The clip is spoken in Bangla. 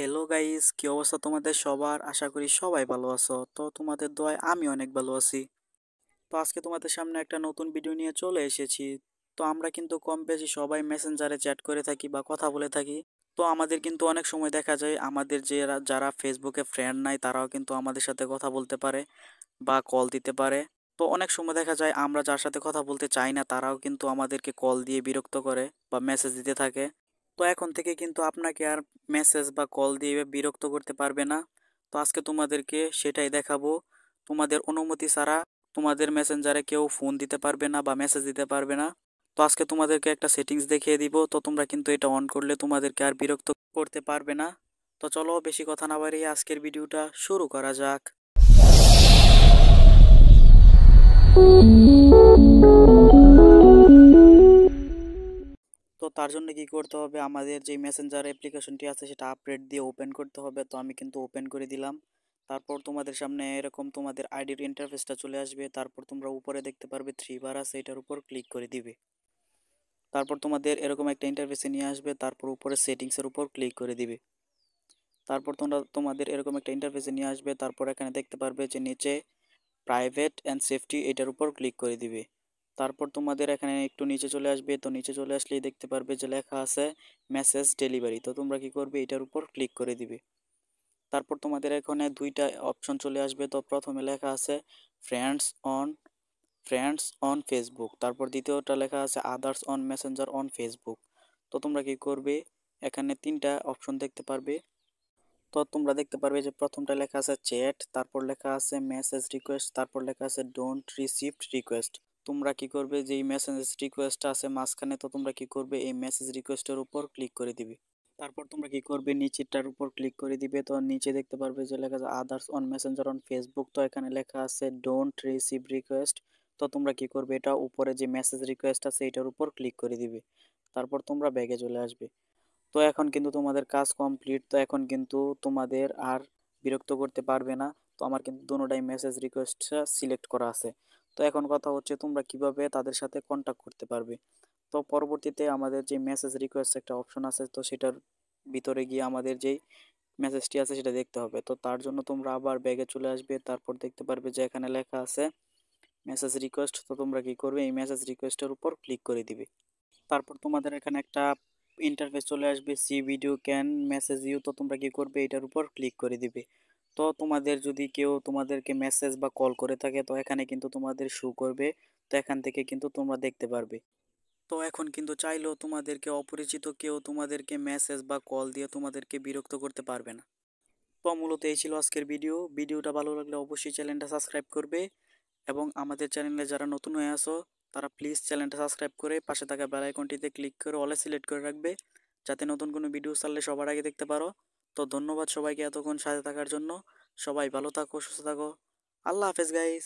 হ্যালো গাইস, কি অবস্থা তোমাদের সবার? আশা করি সবাই ভালো আছো। তো তোমাদের দোয়ায় আমি অনেক ভালো আছি। তো আজকে তোমাদের সামনে একটা নতুন ভিডিও নিয়ে চলে এসেছি। তো আমরা কিন্তু কম বেশি সবাই মেসেঞ্জারে চ্যাট করে থাকি বা কথা বলে থাকি। তো আমাদের কিন্তু অনেক সময় দেখা যায় আমাদের যারা ফেসবুকে ফ্রেন্ড নাই তারাও কিন্তু আমাদের সাথে কথা বলতে পারে বা কল দিতে পারে। তো অনেক সময় দেখা যায় আমরা যার সাথে কথা বলতে চাই না তারাও কিন্তু আমাদেরকে কল দিয়ে বিরক্ত করে বা মেসেজ দিতে থাকে। তো এখন থেকে কিন্তু আপনাকে আর মেসেজ বা কল দিয়ে বিরক্ত করতে পারবে না। তো আজকে তোমাদেরকে সেটাই দেখাবো। তোমাদের অনুমতি ছাড়া তোমাদের মেসেঞ্জারে কেউ ফোন দিতে পারবে না বা মেসেজ দিতে পারবে না। তো আজকে তোমাদেরকে একটা সেটিংস দেখিয়ে দিব, তো তোমরা কিন্তু এটা অন করলে তোমাদেরকে আর বিরক্ত করতে পারবে না। তো চলো বেশি কথা না বাড়িয়ে আজকের ভিডিওটা শুরু করা যাক। তো তার জন্য কি করতে হবে, আমাদের যে মেসেঞ্জার অ্যাপ্লিকেশনটি আছে সেটা আপডেট দিয়ে ওপেন করতে হবে। তো আমি কিন্তু ওপেন করে দিলাম। তারপর তোমাদের সামনে এরকম তোমাদের আইডির ইন্টারফেসটা চলে আসবে। তারপর তোমরা উপরে দেখতে পারবে থ্রি বার আছে, এটার উপর ক্লিক করে দিবে। তারপর তোমাদের এরকম একটা ইন্টারফেসে নিয়ে আসবে। তারপর উপরে সেটিংসের উপর ক্লিক করে দিবে। তারপর তোমরা তোমাদের এরকম একটা ইন্টারফেসে নিয়ে আসবে। তারপর এখানে দেখতে পারবে যে নিচে প্রাইভেট অ্যান্ড সেফটি, এটার উপর ক্লিক করে দিবে। তারপর তোমাদের এখানে একটু নিচে চলে আসবে। তো নিচে চলে আসলেই দেখতে পারবে যে লেখা আছে মেসেজ ডেলিভারি। তো তোমরা কি করবে, এটার উপর ক্লিক করে দিবে। তারপর তোমাদের এখানে দুইটা অপশন চলে আসবে। তো প্রথমে লেখা আছে ফ্রেন্ডস অন ফেসবুক, তারপর দ্বিতীয়টা লেখা আছে others on Messenger on Facebook. তো তোমরা কি করবে, এখানে তিনটা অপশন দেখতে পারবে। তো তোমরা দেখতে পারবে যে প্রথমটা লেখা আছে চ্যাট, তারপর লেখা আছে মেসেজ রিকোয়েস্ট, তারপর লেখা আছে ডোন্ট রিসিভড রিকোয়েস্ট। তোমরা কি করবে, যে এই মেসেজ রিকোয়েস্ট আছে মাঝখানে, তো তোমরা কি করবে এই মেসেজ রিকোয়েস্টের উপর ক্লিক করে দিবে। তারপর তোমরা কি করবে, নিচেরটার উপর ক্লিক করে দিবে। তো নিচে দেখতে পারবে যে লেখা আছে others on Messenger on Facebook. তো এখানে লেখা আছে ডোন্ট রিসিভ রিকোয়েস্ট। তো তোমরা কি করবে, এটা উপরে যে মেসেজ রিকোয়েস্ট আছে এটার উপর ক্লিক করে দিবে। তারপর তোমরা ব্যাগে চলে আসবে। তো এখন কিন্তু তোমাদের কাজ কমপ্লিট। তো এখন কিন্তু তোমাদের আর বিরক্ত করতে পারবে না। তো আমার কিন্তু দুটোটাই মেসেজ রিকোয়েস্টটা সিলেক্ট করা আছে। তো এখন কথা হচ্ছে তোমরা কিভাবে তাদের সাথে কন্ট্যাক্ট করতে পারবে। তো পরবর্তীতে আমাদের যে মেসেজ রিকোয়েস্ট একটা অপশন আছে, তো সেটার ভিতরে গিয়ে আমাদের যেই মেসেজটি আছে সেটা দেখতে হবে। তো তার জন্য তোমরা আবার ব্যাগে চলে আসবে। তারপর দেখতে পারবে যে এখানে লেখা আছে মেসেজ রিকোয়েস্ট। তো তোমরা কি করবে, এই মেসেজ রিকোয়েস্টের উপর ক্লিক করে দিবে। তারপর তোমাদের এখানে একটা ইন্টারফেস চলে আসবে see video can message you. তো তোমরা কি করবে, এটার উপর ক্লিক করে দিবে। তো তোমাদের যদি কেউ তোমাদেরকে মেসেজ বা কল করে থাকে তো এখানে কিন্তু তোমাদের শো করবে। তো এখান থেকে কিন্তু তোমরা দেখতে পারবে। তো এখন কিন্তু চাইলেও তোমাদেরকে অপরিচিত কেউ তোমাদেরকে মেসেজ বা কল দিয়ে তোমাদেরকে বিরক্ত করতে পারবে না। তো মূলত এই ছিল আজকের ভিডিওটা ভালো লাগলে অবশ্যই চ্যানেলটা সাবস্ক্রাইব করবে। এবং আমাদের চ্যানেলে যারা নতুন হয়ে আসো তারা প্লিজ চ্যানেলটা সাবস্ক্রাইব করে পাশে থাকা বেল আইকনটিতে ক্লিক করে অলে সিলেক্ট করে রাখবে, যাতে নতুন কোনো ভিডিও ছাড়লে সবার আগে দেখতে পারো। তো ধন্যবাদ সবাইকে এতক্ষণ সাথে থাকার জন্য। সবাই ভালো থাকো, সুস্থ থাকো। আল্লাহ হাফেজ গাইস।